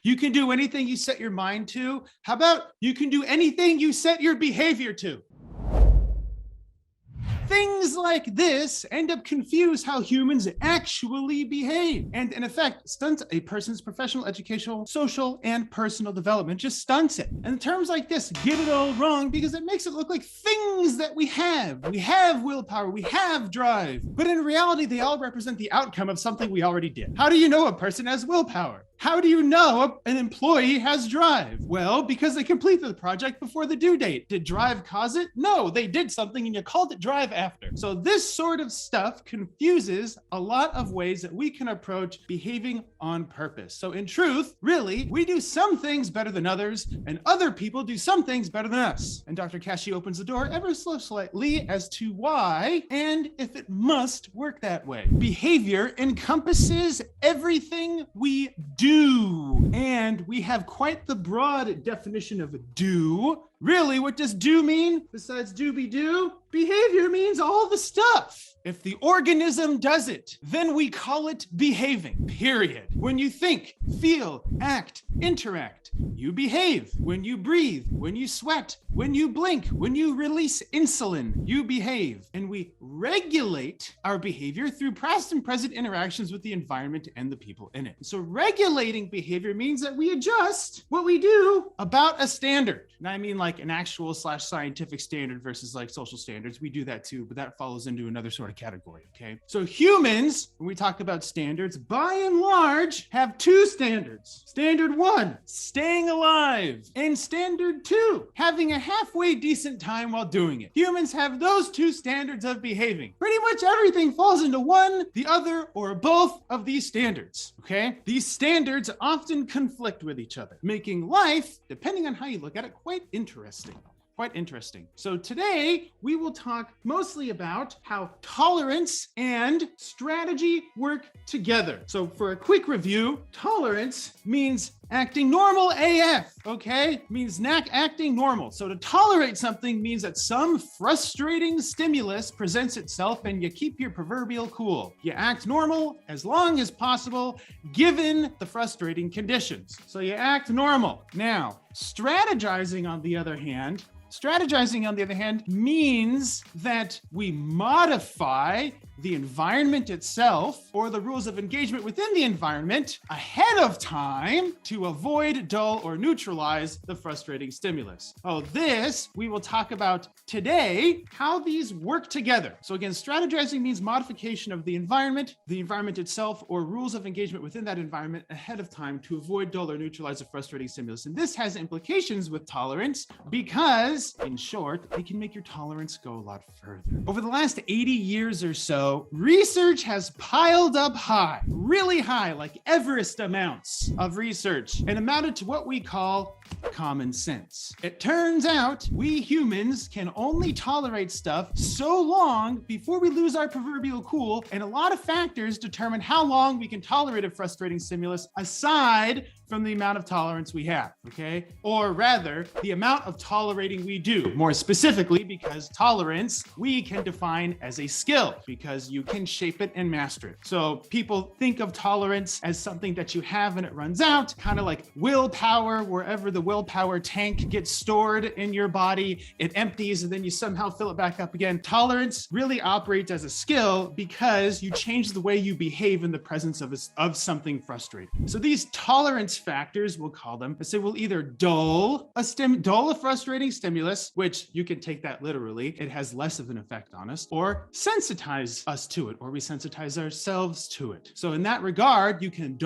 You can do anything you set your mind to. How about you can do anything you set your behavior to? Things like this end up confuse how humans actually behave, and in effect stunts a person's professional, educational, social, and personal development. Just stunts it. And terms like this get it all wrong because it makes it look like things that we have. We have willpower, we have drive, but in reality, they all represent the outcome of something we already did. How do you know a person has willpower? How do you know an employee has drive? Well, because they completed the project before the due date. Did drive cause it? No, they did something and you called it drive after. So this sort of stuff confuses a lot of ways that we can approach behaving on purpose. So in truth, really, we do some things better than others and other people do some things better than us. And Dr. Kashey opens the door ever so slightly as to why and if it must work that way. Behavior encompasses everything we do. And we have quite the broad definition of do. Really, what does do mean besides do-be-do? Behavior means all the stuff. If the organism does it, then we call it behaving, period. When you think, feel, act, interact, you behave. When you breathe, when you sweat, when you blink, when you release insulin, you behave. And we regulate our behavior through past and present interactions with the environment and the people in it. So regulating behavior means that we adjust what we do about a standard. And I mean like an actual / scientific standard versus like social standards. We do that too, but that falls into another sort of category, okay? So humans, when we talk about standards, by and large, have two standards. Standard 1, staying alive. And standard 2, having a halfway decent time while doing it. Humans have those two standards of behaving. Pretty much everything falls into one, the other, or both of these standards, okay? These standards often conflict with each other, making life, depending on how you look at it, quite interesting. So today we will talk mostly about how tolerance and strategy work together. So for a quick review, tolerance means acting normal AF, okay? Means acting normal. So to tolerate something means that some frustrating stimulus presents itself and you keep your proverbial cool. You act normal as long as possible, given the frustrating conditions. So you act normal. Now, strategizing on the other hand means that we modify the environment itself or the rules of engagement within the environment ahead of time to avoid, dull, or neutralize the frustrating stimulus. This we will talk about today, how these work together. So again, strategizing means modification of the environment itself, or rules of engagement within that environment ahead of time to avoid, dull, or neutralize the frustrating stimulus. And this has implications with tolerance because, in short, it can make your tolerance go a lot further. Over the last 80 years or so, research has piled up high, really high, like Everest amounts of research, and amounted to what we call common sense. It turns out we humans can only tolerate stuff so long before we lose our proverbial cool, and a lot of factors determine how long we can tolerate a frustrating stimulus aside from the amount of tolerance we have, okay? Or rather, the amount of tolerating we do. More specifically, because tolerance we can define as a skill, because you can shape it and master it. So people think of tolerance as something that you have and it runs out, kind of like willpower. Wherever the willpower tank gets stored in your body, it empties and then you somehow fill it back up again. Tolerance really operates as a skill because you change the way you behave in the presence of something frustrating. So these tolerance factors, we'll call them, say we'll either dull a frustrating stimulus, which you can take that literally, it has less of an effect on us, or sensitize us to it, or we sensitize ourselves to it. So in that regard, you can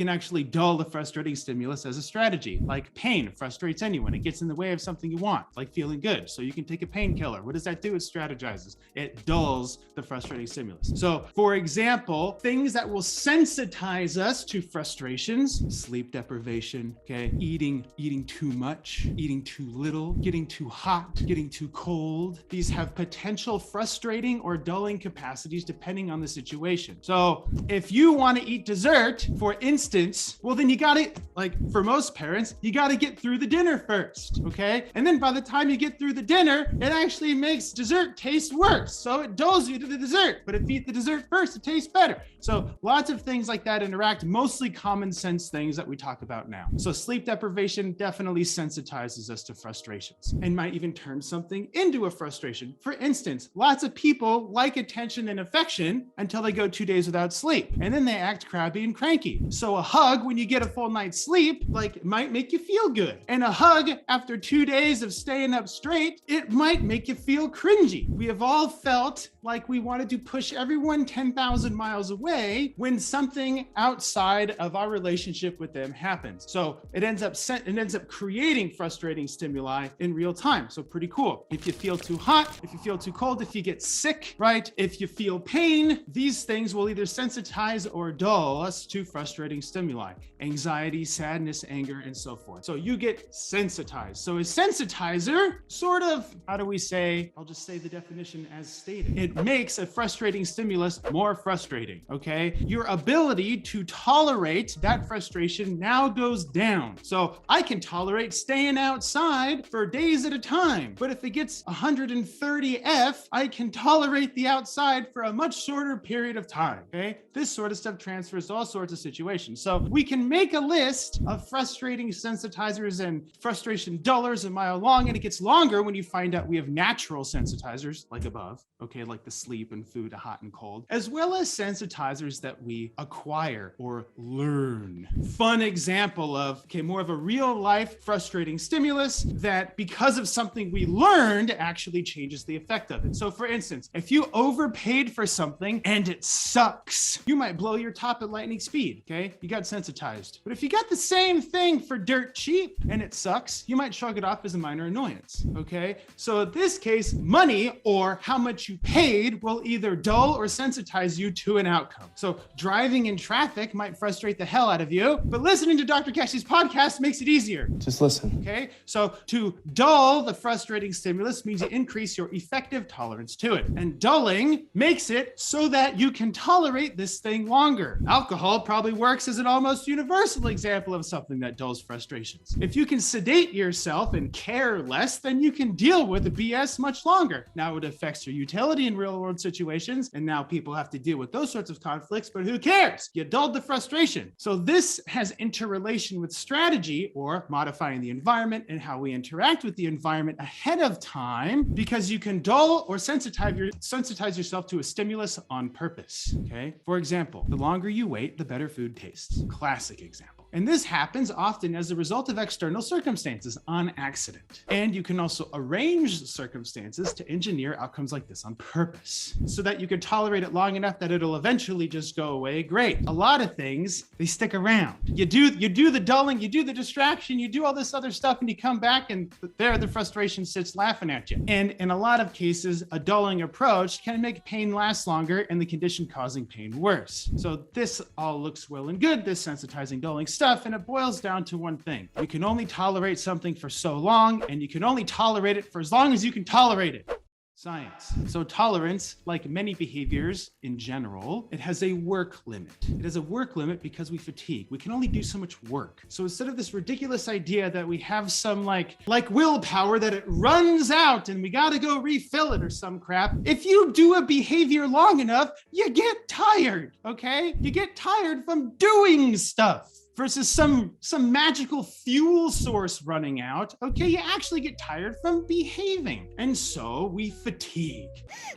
actually dull the frustrating stimulus as a strategy. Like pain frustrates anyone. It gets in the way of something you want, like feeling good. So you can take a painkiller. What does that do? It strategizes. It dulls the frustrating stimulus. So for example, things that will sensitize us to frustrations, sleep deprivation, okay, eating too much, eating too little, getting too hot, getting too cold. These have potential frustrating or dulling capacities depending on the situation. So if you want to eat dessert, for instance, well then you gotta, like for most parents, you gotta get through the dinner first, okay? And then by the time you get through the dinner, it actually makes dessert taste worse. So it dulls you to the dessert, but if you eat the dessert first, it tastes better. So lots of things like that interact, mostly common sense things that that we talk about now. So sleep deprivation definitely sensitizes us to frustrations and might even turn something into a frustration. For instance, lots of people like attention and affection until they go 2 days without sleep, and then they act crabby and cranky. So a hug when you get a full night's sleep, might make you feel good. And a hug after 2 days of staying up straight, it might make you feel cringy. We have all felt like we wanted to push everyone 10,000 miles away when something outside of our relationship with them happens. So it ends up creating frustrating stimuli in real time. So pretty cool. If you feel too hot, if you feel too cold, if you get sick, right? If you feel pain, these things will either sensitize or dull us to frustrating stimuli, anxiety, sadness, anger, and so forth. So you get sensitized. So a sensitizer sort of, I'll just say the definition as stated. It makes a frustrating stimulus more frustrating, okay? Your ability to tolerate that frustration now goes down. So I can tolerate staying outside for days at a time, but if it gets 130 F, I can tolerate the outside for a much shorter period of time, okay? This sort of stuff transfers to all sorts of situations. So we can make a list of frustrating sensitizers and frustration dullers a mile long, and it gets longer when you find out we have natural sensitizers like above, okay, like the sleep and food, hot and cold, as well as sensitizers that we acquire or learn. Fun example of, okay, more of a real life frustrating stimulus that because of something we learned actually changes the effect of it. So for instance, if you overpaid for something and it sucks, you might blow your top at lightning speed, okay? You got sensitized. But if you got the same thing for dirt cheap and it sucks, you might shrug it off as a minor annoyance, okay? So in this case, money or how much you paid will either dull or sensitize you to an outcome. So driving in traffic might frustrate the hell out of you, but listening to Dr. Kashey's podcast makes it easier. Just listen. Okay, so to dull the frustrating stimulus means you increase your effective tolerance to it. And dulling makes it so that you can tolerate this thing longer. Alcohol probably works as an almost universal example of something that dulls frustrations. If you can sedate yourself and care less, then you can deal with the BS much longer. Now it affects your utility in real world situations, and now people have to deal with those sorts of conflicts, but who cares? You dulled the frustration. So this has interrelation with strategy or modifying the environment and how we interact with the environment ahead of time, because you can dull or sensitize yourself to a stimulus on purpose, okay? For example, the longer you wait, the better food tastes. Classic example. And this happens often as a result of external circumstances on accident. And you can also arrange circumstances to engineer outcomes like this on purpose so that you can tolerate it long enough that it'll eventually just go away. Great. A lot of things, they stick around. You do the dulling, you do the distraction, you do all this other stuff, and you come back and there the frustration sits laughing at you. And in a lot of cases, a dulling approach can make pain last longer and the condition causing pain worse. So this all looks well and good, this sensitizing dulling stuff, and it boils down to one thing. You can only tolerate something for so long, and you can only tolerate it for as long as you can tolerate it. Science. So tolerance, like many behaviors in general, it has a work limit. It has a work limit because we fatigue. We can only do so much work. So instead of this ridiculous idea that we have some like willpower that it runs out and we got to go refill it or some crap, if you do a behavior long enough, you get tired, okay? You get tired from doing stuff. Versus some magical fuel source running out, okay, you actually get tired from behaving. And so we fatigue.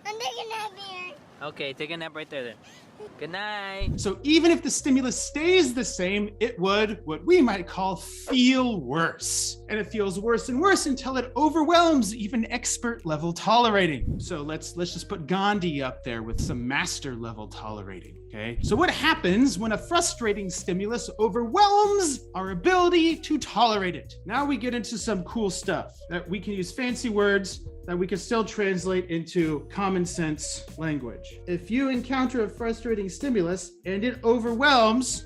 I'm taking a nap here. Okay, take a nap right there then. Good night. So even if the stimulus stays the same, it would, what we might call, feel worse. And it feels worse and worse until it overwhelms even expert level tolerating. So let's just put Gandhi up there with some master level tolerating. Okay, so what happens when a frustrating stimulus overwhelms our ability to tolerate it? Now we get into some cool stuff that we can use fancy words that we can still translate into common sense language. If you encounter a frustrating stimulus and it overwhelms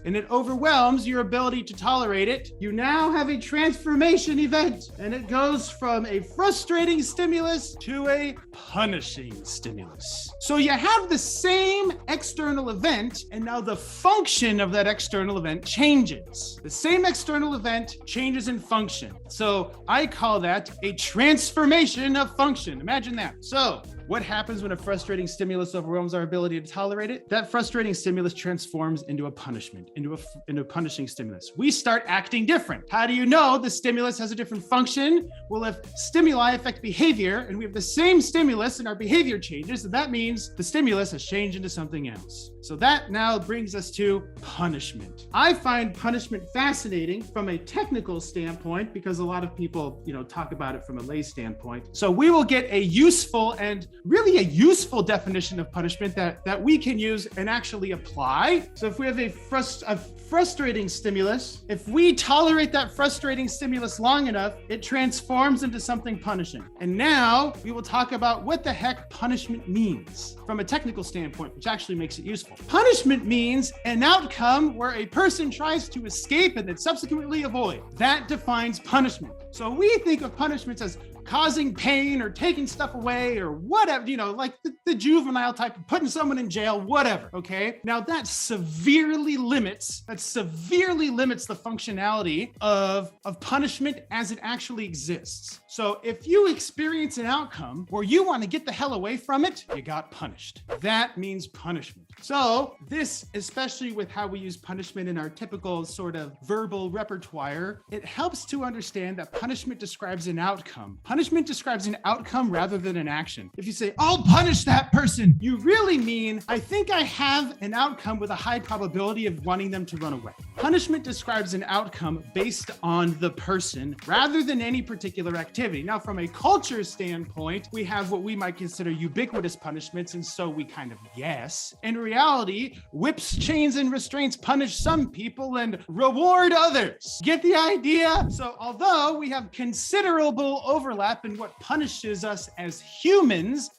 your ability to tolerate it, you now have a transformation event, and it goes from a frustrating stimulus to a punishing stimulus. So you have the same external event, and now the function of that external event changes. The same external event changes in function. So I call that a transformation of function. Imagine that. So what happens when a frustrating stimulus overwhelms our ability to tolerate it? That frustrating stimulus transforms into a punishment, into a punishing stimulus. We start acting different. How do you know the stimulus has a different function? Well, if stimuli affect behavior and we have the same stimulus and our behavior changes, then that means the stimulus has changed into something else. So that now brings us to punishment. I find punishment fascinating from a technical standpoint because a lot of people, talk about it from a lay standpoint. So we will get a useful and really a useful definition of punishment that we can use and actually apply. So if we have a frustrating stimulus, if we tolerate that frustrating stimulus long enough, it transforms into something punishing. And now we will talk about what the heck punishment means from a technical standpoint, which actually makes it useful. Punishment means an outcome where a person tries to escape and then subsequently avoid. That defines punishment. So we think of punishments as causing pain or taking stuff away or whatever, like the juvenile type of putting someone in jail, whatever, okay? Now that severely limits the functionality of punishment as it actually exists. So if you experience an outcome where you want to get the hell away from it, you got punished. That means punishment. So this, especially with how we use punishment in our typical sort of verbal repertoire, it helps to understand that punishment describes an outcome. Punishment describes an outcome rather than an action. If you say, I'll punish that person, you really mean, I think I have an outcome with a high probability of wanting them to run away. Punishment describes an outcome based on the person rather than any particular activity. Now, from a culture standpoint, we have what we might consider ubiquitous punishments, and so we kind of guess. In reality, whips, chains, and restraints punish some people and reward others. Get the idea? So although we have considerable overlap in what punishes us as humans,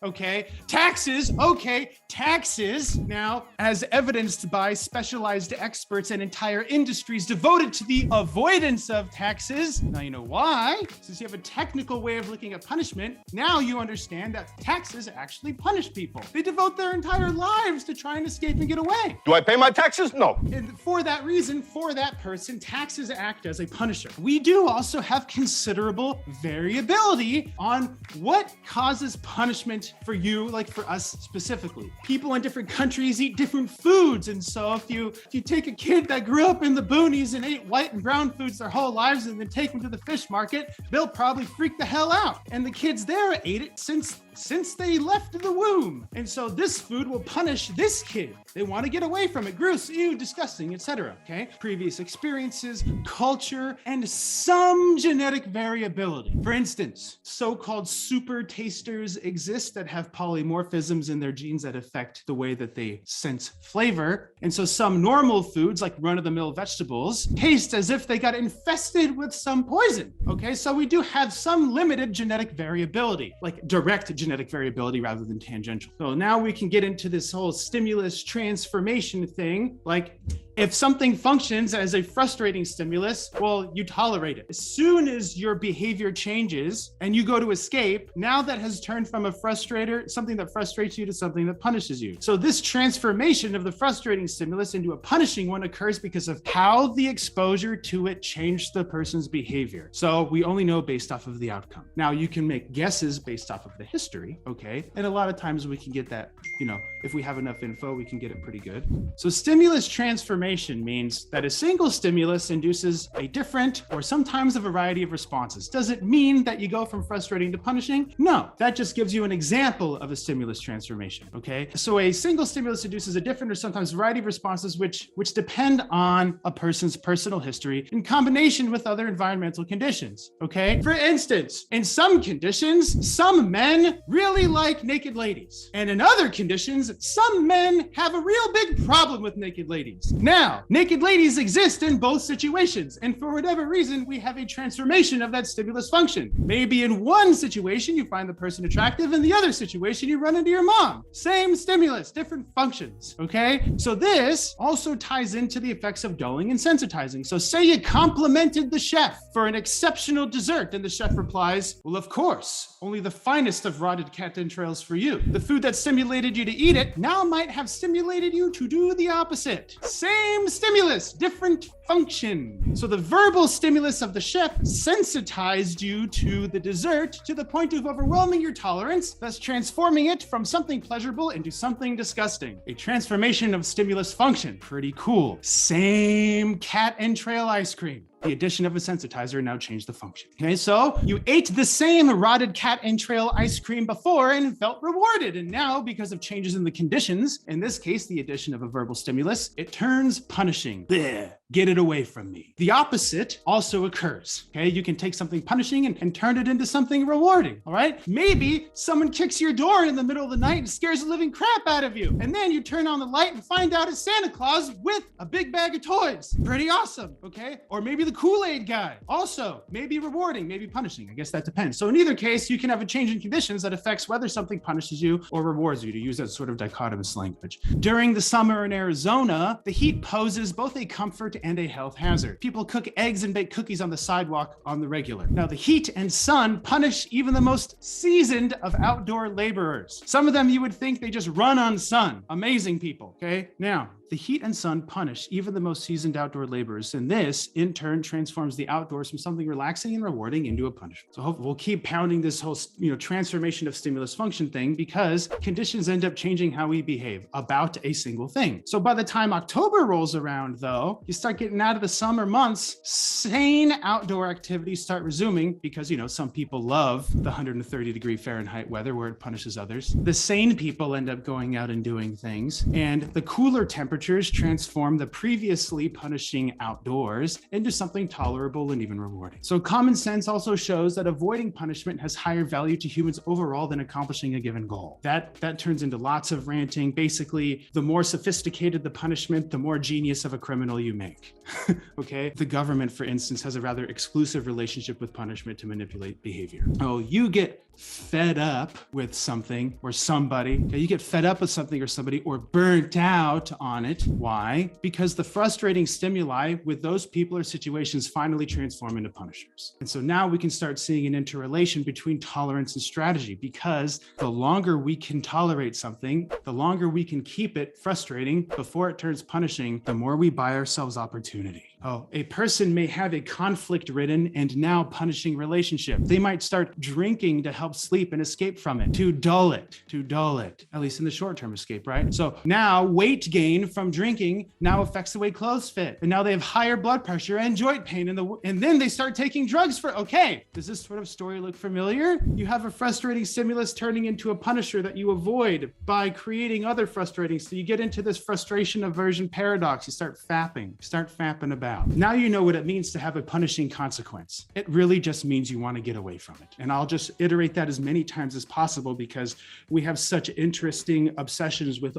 taxes, now, as evidenced by specialized experts and entire industries devoted to the avoidance of taxes. Now you know why. Since you have a technical way of looking at punishment, now you understand that taxes actually punish people. They devote their entire lives to try and escape and get away. Do I pay my taxes? No. And for that reason, for that person, taxes act as a punisher. We do also have considerable variability on what causes punishment for you, like for us specifically. People in different countries eat different foods. And so if you take a kid that grew up in the boonies and ate white and brown foods their whole lives and then take them to the fish market, they'll probably freak the hell out. And the kids there ate it since they left the womb. And so this food will punish this kid. They want to get away from it. Gross, ew, disgusting, etc. Okay? Previous experiences, culture, and some genetic variability. For instance, so-called super tasters exist that have polymorphisms in their genes that affect the way that they sense flavor. And so some normal foods, like run-of-the-mill vegetables, taste as if they got infested with some poison. Okay? So we do have some limited genetic variability, like direct genetic variability rather than tangential. So now we can get into this whole stimulus transformation thing. Like if something functions as a frustrating stimulus, well, you tolerate it. As soon as your behavior changes and you go to escape, now that has turned from a frustrator, something that frustrates you, to something that punishes you. So this transformation of the frustrating stimulus into a punishing one occurs because of how the exposure to it changed the person's behavior. So we only know based off of the outcome. Now you can make guesses based off of the history, okay? And a lot of times we can get that, if we have enough info, we can get it pretty good. So stimulus transformation means that a single stimulus induces a different or sometimes a variety of responses. Does it mean that you go from frustrating to punishing? No, that just gives you an example of a stimulus transformation, okay? So a single stimulus induces a different or sometimes variety of responses which depend on a person's personal history in combination with other environmental conditions, okay? For instance, in some conditions, some men really like naked ladies. And in other conditions, some men have a real big problem with naked ladies. Now, naked ladies exist in both situations. And for whatever reason, we have a transformation of that stimulus function. Maybe in one situation, you find the person attractive. In the other situation, you run into your mom. Same stimulus, different functions, okay? So this also ties into the effects of dulling and sensitizing. So say you complimented the chef for an exceptional dessert, and the chef replies, well, of course, only the finest of rotted cat entrails for you. The food that stimulated you to eat it now might have stimulated you to do the opposite. Same Same stimulus, different function. So the verbal stimulus of the chef sensitized you to the dessert to the point of overwhelming your tolerance, thus transforming it from something pleasurable into something disgusting. A transformation of stimulus function. Pretty cool. Same cat entrail ice cream. The addition of a sensitizer now changed the function. Okay, so you ate the same rotted cat entrail ice cream before and felt rewarded. And now, because of changes in the conditions, in this case, the addition of a verbal stimulus, it turns punishing. Blech. Get it away from me. The opposite also occurs. Okay, you can take something punishing and turn it into something rewarding. All right, maybe someone kicks your door in the middle of the night and scares the living crap out of you. And then you turn on the light and find out it's Santa Claus with a big bag of toys. Pretty awesome. Okay, or maybe the Kool-Aid guy. Also, maybe rewarding, maybe punishing. I guess that depends. So in either case, you can have a change in conditions that affects whether something punishes you or rewards you, to use that sort of dichotomous language. During the summer in Arizona, the heat poses both a comfort and a health hazard. People cook eggs and bake cookies on the sidewalk on the regular. Now, the heat and sun punish even the most seasoned of outdoor laborers. Some of them you would think they just run on sun. Amazing people, okay? Now, the heat and sun punish even the most seasoned outdoor laborers, and this, in turn, transforms the outdoors from something relaxing and rewarding into a punishment. So we'll keep pounding this whole, transformation of stimulus function thing, because conditions end up changing how we behave about a single thing. So by the time October rolls around, though, you start getting out of the summer months, sane outdoor activities start resuming because, some people love the 130-degree Fahrenheit weather where it punishes others. The sane people end up going out and doing things, and the cooler temperatures transform the previously punishing outdoors into something tolerable and even rewarding. So common sense also shows that avoiding punishment has higher value to humans overall than accomplishing a given goal. That turns into lots of ranting. Basically, the more sophisticated the punishment, the more genius of a criminal you make. Okay? The government, for instance, has a rather exclusive relationship with punishment to manipulate behavior. Oh, you get fed up with something or somebody. Okay, you get fed up with something or somebody, or burnt out on it. Why? Because the frustrating stimuli with those people or situations finally transform into punishers. And so now we can start seeing an interrelation between tolerance and strategy, because the longer we can tolerate something, the longer we can keep it frustrating before it turns punishing, the more we buy ourselves opportunity. Oh, a person may have a conflict-ridden and now punishing relationship. They might start drinking to help sleep and escape from it, to dull it, at least in the short-term escape, right? So now weight gain from drinking now affects the way clothes fit. And now they have higher blood pressure and joint pain, and then they start taking drugs for, okay, does this sort of story look familiar? You have a frustrating stimulus turning into a punisher that you avoid by creating other frustrating. So you get into this frustration aversion paradox. You start fapping about. Now you know what it means to have a punishing consequence. It really just means you want to get away from it. And I'll just iterate that as many times as possible, because we have such interesting obsessions with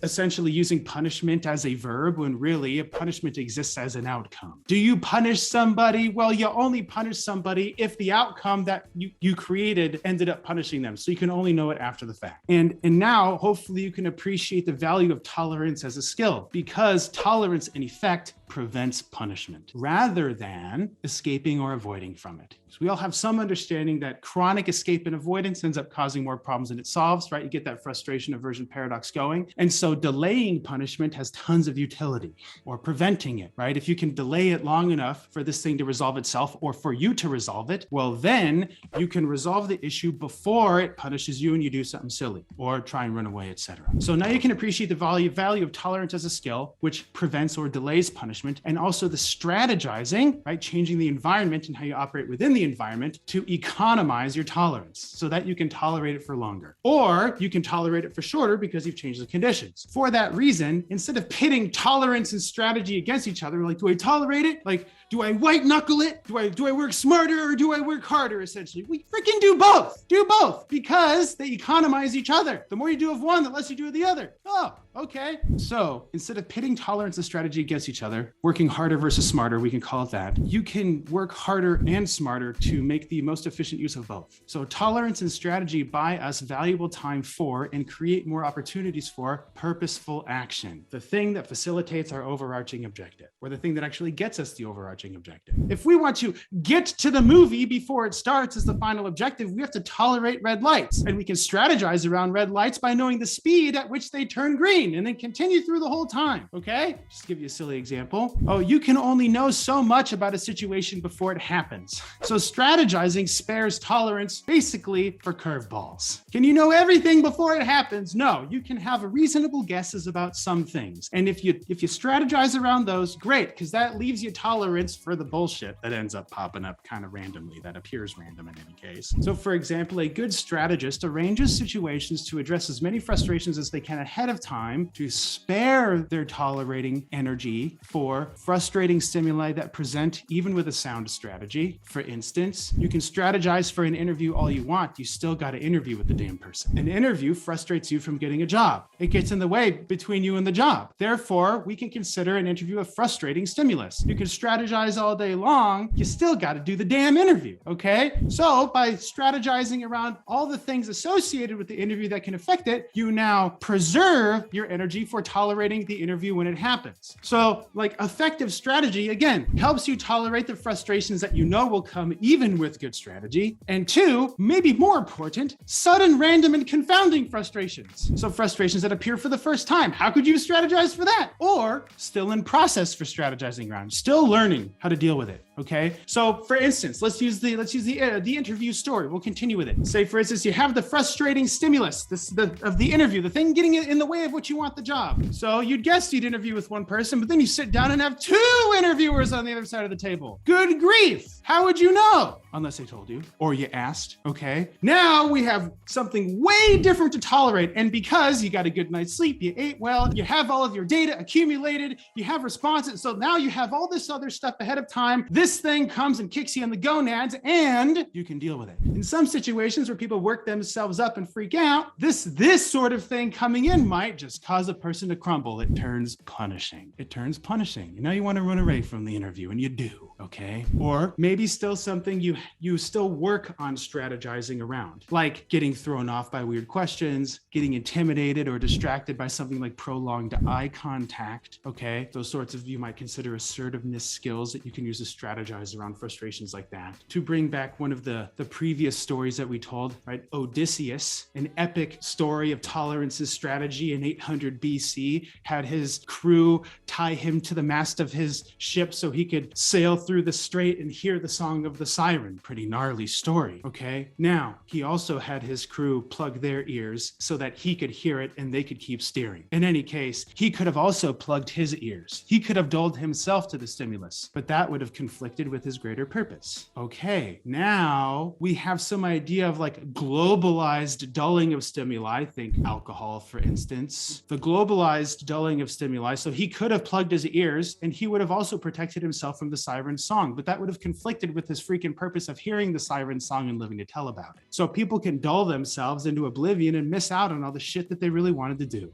essentially using punishment as a verb, when really a punishment exists as an outcome. Do you punish somebody? Well, you only punish somebody if the outcome that you created ended up punishing them. So you can only know it after the fact. And now hopefully you can appreciate the value of tolerance as a skill, because tolerance in effect prevents punishment rather than escaping or avoiding from it. So we all have some understanding that chronic escape and avoidance ends up causing more problems than it solves, right? You get that frustration aversion paradox going. And so delaying punishment has tons of utility, or preventing it, right? If you can delay it long enough for this thing to resolve itself, or for you to resolve it, well, then you can resolve the issue before it punishes you and you do something silly or try and run away, etc. So now you can appreciate the value of tolerance as a skill, which prevents or delays punishment, and also the strategizing, right? Changing the environment and how you operate within the environment to economize your tolerance so that you can tolerate it for longer, or you can tolerate it for shorter because you've changed the conditions. For that reason, instead of pitting tolerance and strategy against each other, like, do I tolerate it? Like, do I white knuckle it? Do I work smarter, or do I work harder? Essentially, we freaking do both. Do both, because they economize each other. The more you do of one, the less you do of the other. Oh, okay. So instead of pitting tolerance and strategy against each other, working harder versus smarter, we can call it that. You can work harder and smarter to make the most efficient use of both. So tolerance and strategy buy us valuable time for and create more opportunities for purposeful action, the thing that facilitates our overarching objective, or the thing that actually gets us the overarching objective. If we want to get to the movie before it starts as the final objective, we have to tolerate red lights, and we can strategize around red lights by knowing the speed at which they turn green. brain and then continue through the whole time. Okay? Just give you a silly example. Oh, you can only know so much about a situation before it happens. So strategizing spares tolerance basically for curveballs. Can you know everything before it happens? No, you can have reasonable guesses about some things. And if you strategize around those, great, because that leaves you tolerance for the bullshit that ends up popping up kind of randomly, that appears random in any case. So for example, a good strategist arranges situations to address as many frustrations as they can ahead of time to spare their tolerating energy for frustrating stimuli that present even with a sound strategy. For instance, you can strategize for an interview all you want, you still got to interview with the damn person. An interview frustrates you from getting a job. It gets in the way between you and the job. Therefore, we can consider an interview a frustrating stimulus. You can strategize all day long, you still got to do the damn interview, okay? So by strategizing around all the things associated with the interview that can affect it, you now preserve your energy for tolerating the interview when it happens. So like effective strategy, again, helps you tolerate the frustrations that you know will come even with good strategy. And two, maybe more important, sudden, random, and confounding frustrations. So frustrations that appear for the first time. How could you strategize for that? Or still in process for strategizing around, still learning how to deal with it. Okay. So for instance, let's use the interview story. We'll continue with it. Say, for instance, you have the frustrating stimulus of the interview, the thing getting in the way of what you want the job. So you'd guess you'd interview with one person, but then you sit down and have two interviewers on the other side of the table. Good grief. How would you know? Unless they told you or you asked. Okay. Now we have something way different to tolerate. And because you got a good night's sleep, you ate well, you have all of your data accumulated, you have responses. So now you have all this other stuff ahead of time. This thing comes and kicks you in the gonads and you can deal with it. In some situations where people work themselves up and freak out, this sort of thing coming in might just cause a person to crumble. It turns punishing. It turns punishing. Now you want to run away from the interview and you do. Okay. Or maybe still something you still work on strategizing around, like getting thrown off by weird questions, getting intimidated or distracted by something like prolonged eye contact. Okay. Those sorts of, you might consider assertiveness skills that you can use to strategize around frustrations like that. To bring back one of the previous stories that we told, right? Odysseus, an epic story of tolerance's strategy in 800 BC, had his crew tie him to the mast of his ship so he could sail through the strait and hear the song of the siren. Pretty gnarly story, okay? Now, he also had his crew plug their ears so that he could hear it and they could keep steering. In any case, he could have also plugged his ears. He could have dulled himself to the stimulus, but that would have conflicted with his greater purpose. Okay, now we have some idea of like globalized dulling of stimuli. Think alcohol, for instance. The globalized dulling of stimuli. So he could have plugged his ears and he would have also protected himself from the siren song, but that would have conflicted with his freaking purpose of hearing the siren song and living to tell about it. So people can dull themselves into oblivion and miss out on all the shit that they really wanted to do.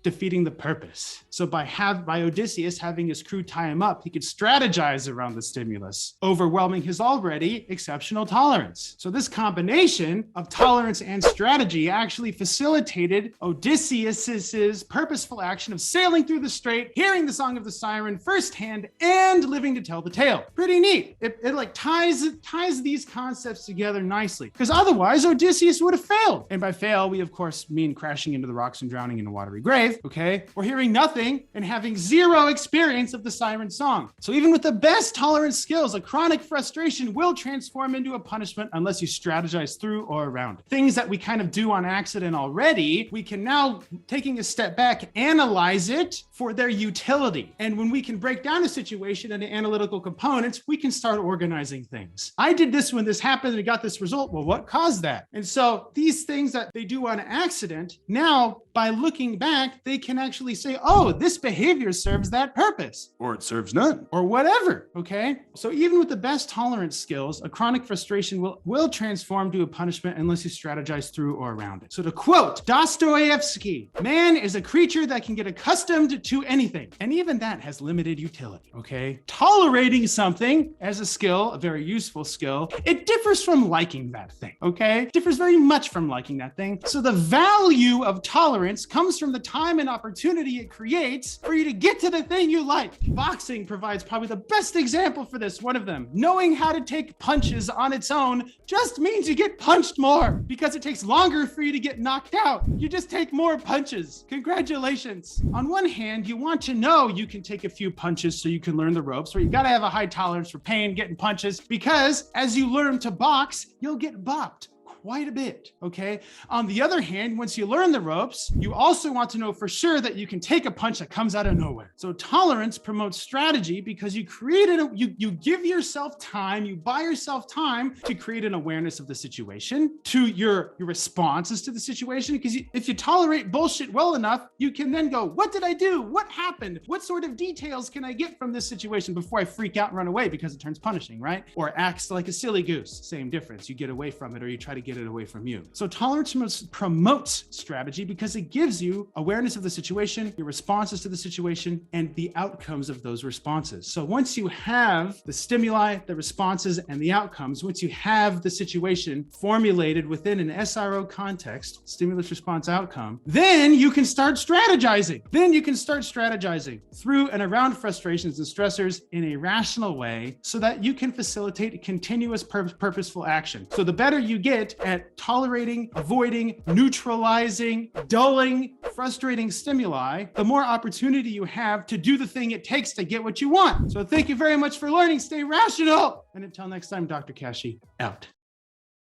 Defeating the purpose. So by Odysseus having his crew tie him up, he could strategize around the stimulus, overwhelming his already exceptional tolerance. So this combination of tolerance and strategy actually facilitated Odysseus's purposeful action of sailing through the strait, hearing the song of the siren firsthand, and living to tell the tale. Pretty neat. It like ties these concepts together nicely, because otherwise Odysseus would have failed. And by fail, we of course mean crashing into the rocks and drowning in a watery grave. Okay, or hearing nothing and having zero experience of the siren song. So even with the best tolerance skills, a chronic frustration will transform into a punishment unless you strategize through or around it. Things that we kind of do on accident already, we can now, taking a step back, analyze it for their utility. And when we can break down a situation into analytical components, we can start organizing things. I did this when this happened and it got this result. Well, what caused that? And so these things that they do on accident, now by looking back, they can actually say, oh, this behavior serves that purpose, or it serves none, or whatever, okay? So even with the best tolerance skills, a chronic frustration will transform to a punishment unless you strategize through or around it. So to quote Dostoevsky, man is a creature that can get accustomed to anything, and even that has limited utility, okay? Tolerating something as a skill, a very useful skill, it differs from liking that thing, okay? It differs very much from liking that thing. So the value of tolerance comes from the time time and opportunity it creates for you to get to the thing you like. Boxing provides probably the best example for this, one of them. Knowing how to take punches on its own just means you get punched more because it takes longer for you to get knocked out. You just take more punches. Congratulations. On one hand, you want to know you can take a few punches so you can learn the ropes, where you got to have a high tolerance for pain, getting punches, because as you learn to box, you'll get bopped quite a bit, okay? On the other hand, once you learn the ropes, you also want to know for sure that you can take a punch that comes out of nowhere. So tolerance promotes strategy because you give yourself time, you buy yourself time to create an awareness of the situation, to your responses to the situation, because if you tolerate bullshit well enough, you can then go, what did I do? What happened? What sort of details can I get from this situation before I freak out and run away because it turns punishing, right? Or acts like a silly goose, same difference. You get away from it or you try to get it away from you. So tolerance promotes strategy because it gives you awareness of the situation, your responses to the situation, and the outcomes of those responses. So once you have the stimuli, the responses, and the outcomes, once you have the situation formulated within an SRO context, stimulus, response, outcome, then you can start strategizing. Through and around frustrations and stressors in a rational way so that you can facilitate continuous purposeful action. So the better you get at tolerating, avoiding, neutralizing, dulling, frustrating stimuli, the more opportunity you have to do the thing it takes to get what you want. So thank you very much for learning. Stay rational. And until next time, Dr. Kashey, out.